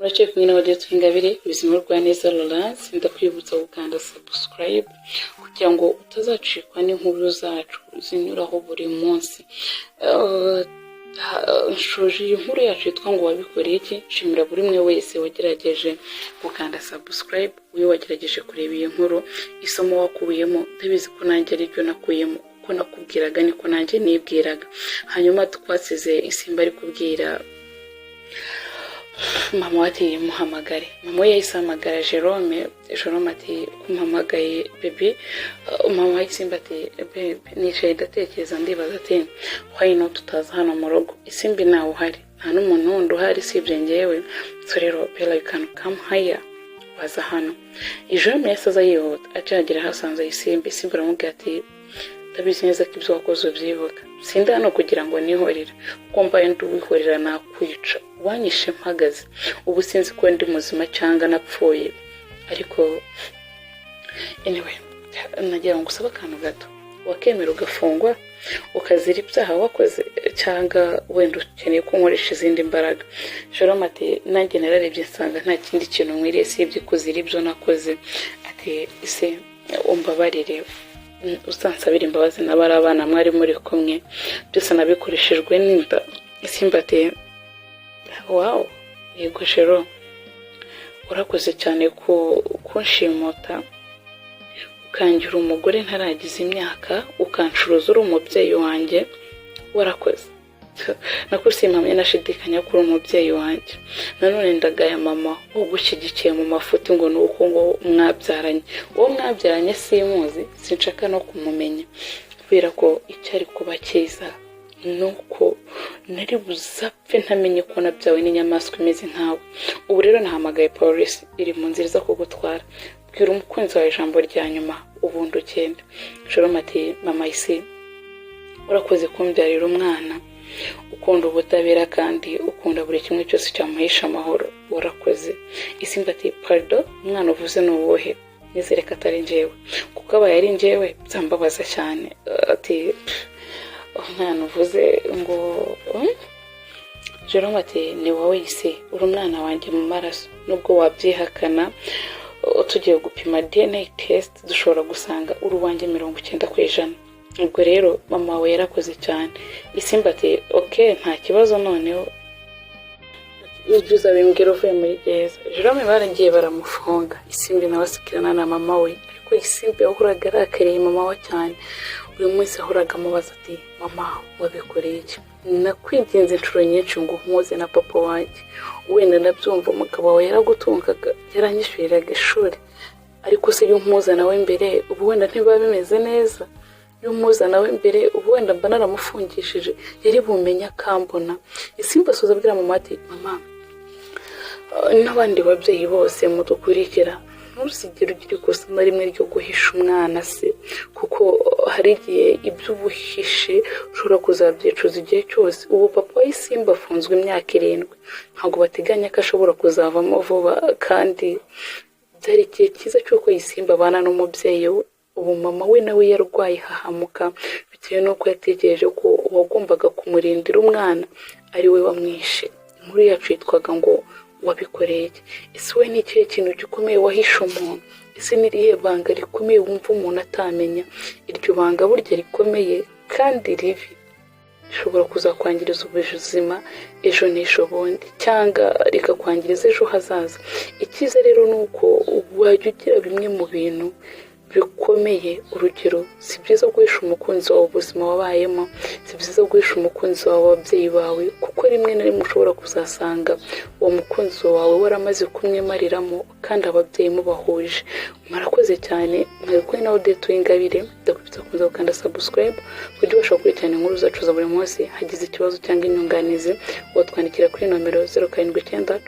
Muraciye kumwe n'abadetu Ingabire ubuzima rwa neza Laurence ndakwibutsa gukanda subscribe kugira ngo utazacikwa n'inkuru zacu zinyuraho buri munsi. Inshoje inkuru yacu yitwa ngo wabikoreye iki. Nshimira buri umwe wese wagerageje gukanda subscribe, uyu wagerageje kureba iyi nkuru, isomo wakubiyemo. Ndabizi ko nanjye ari byo nakuyemo, ko nakubwiraga niko nanjye nibwiraga. Hanyuma twasize isimba ari kubwira mama ati muhamagare. Mama yahise ahamagara Jerome ati kumpamagaye baby. Mama y'isimba ati baby nicaye ndatekereza ndibaza ati why not tutaza hano mu rugo, isimbi nawe uhari, nta n'umuntu wundi uhari sibye njyewe, so rero Bella you can come here, waza hano. Jerome yahise aza yihuta acagera hasanze isimbi aramubwira ati ndabizi neza ko ibyo wakoze ubyibuka, sindi hano kugira ngo nihorere, kuko mbaye nduwihorera nakwica, wanyishe mpagaze, ubu sinzi ko ndi muzima cyangwa napfuye. Ariko anyway nagira ngo usaba akantu gato, wakemera ugafungwa ukazira ibyaha wakoze, cyangwa wenda ukeneye ko nkoresha izindi mbaraga. Jerome ati nanjye nararebye nsanga nta kindi kintu nkwiriye sibye kuzira ibyo nakoze. Ati ese umbabarire, usansabira imbabazi n'abari abana mwari muri kumwe, byose nabikoreshejwe n'inda. Isimba ati wow, yego Jerome urakoze cyane kunshimuta ukangira umugore ntaragize imyaka, ukancuruza uri umubyeyi wanjye, warakoze. Nakusi mpamye nashidikanya kuri umubyeyi wanjye. Nanone ndagaya mama ugushyigikiye mu mafuti ngo nuko ngo mwabyaranye. Uwo mwabyaranye simuzi, sinshaka no kumumenya, kubera ko icyari kuba cyiza nuko nari buzapfe ntamenye ko nabyawe n'inyamaswa imeze nkawe. Ubu rero nahamagaye polisi iri mu nzira zo kugutwara, bwira umukunzi wawe ijambo rya nyuma ubundi ugende. Jerome ati mama isi urakoze kumbyarira umwana, ukunda ubutabera kandi ukunda buri kimwe cyose cyamuhisha amahoro, warakoze. Isimba ati pardon, umwana uvuze ni uwuhe? Nizere ko atari njyewe, kuko abaye ari njyewe byambabaza cyane. Ati umwana uvuze ngo Jerome ati ni wowe ise, uri umwana wanjye mu maraso, nubwo wabyihakana tugiye gupima DNA test dushobora gusanga uri uwanjye 90%. Ubwo rero mama we yarakoze cyane. Isimba ati okay nta kibazo, noneho ibyo uzabimbwira uvuye muri gereza. Jerome baragiye baramufunga, Isimbi nawe asikirana na mama we, ariko Isimbi yahoraga arakariye mama we cyane. Buri munsi yahoraga amubaza ati mama wabikoreye iki, nakwinginze inshuro nyinshi ngo umuze na papa wanjye, wenda nabyumva umugabo wawe yaragutungaga, yaranyishyuriraga ishuri, ariko se iyo umuza nawe mbere ubu wenda ntibiba bimeze neza, iyo umuza nawe mbere ubu wenda mba naramufungishije, yari bumenya akambona. Isimba asoza abwira mama ati mama n'abandi babyeyi bose mudukurikira, ntusigire ugira ikosa na rimwe ryo guhisha umwana se, kuko hari igihe ibyo ubuhishe ushobora kuzabyicuza igihe cyose. Ubu papa w'Isimba afunzwe imyaka 7, ntabwo bateganya ko ashobora kuzavamo vuba, kandi byari igihe cyiza cy'uko Isimba abana n'umubyeyi we. Ubu mama we nawe yarwaye hahamuka bitewe n'uko yategereje ko uwagombaga kumurindira umwana ari we wamwishe. Inkuru yacu yitwaga ngo wabikoreye iki. Ese we ni ikihe kintu gikomeye wahisha umuntu? Ese ni irihe banga rikomeye wumva umuntu atamenya? Iryo banga burya rikomeye kandi ribi rishobora kuzakwangiriza ubuzima ejo n'ejo bundi, cyangwa rikakwangiriza ejo hazaza. Icyiza rero ni uko wajya ugira bimwe mu bintu bikomeye. Urugero, si byiza guhisha umukunzi wawe ubuzima wabayemo, si byiza guhisha umukunzi wawe ababyeyi bawe, kuko rimwe na rimwe ushobora kuzasanga uwo mukunzi wawe waramaze kumwimariramo kandi ababyeyi mubahuje. Murakoze cyane, mwari kumwe na Wabikoreye Ingabire, ndakwibutsa kuza gukanda subscribe kugira ubashe gukurikirana inkuru zacu za buri munsi. Hagize ikibazo cyangwa inyunganizi watwandikira kuri nomero 079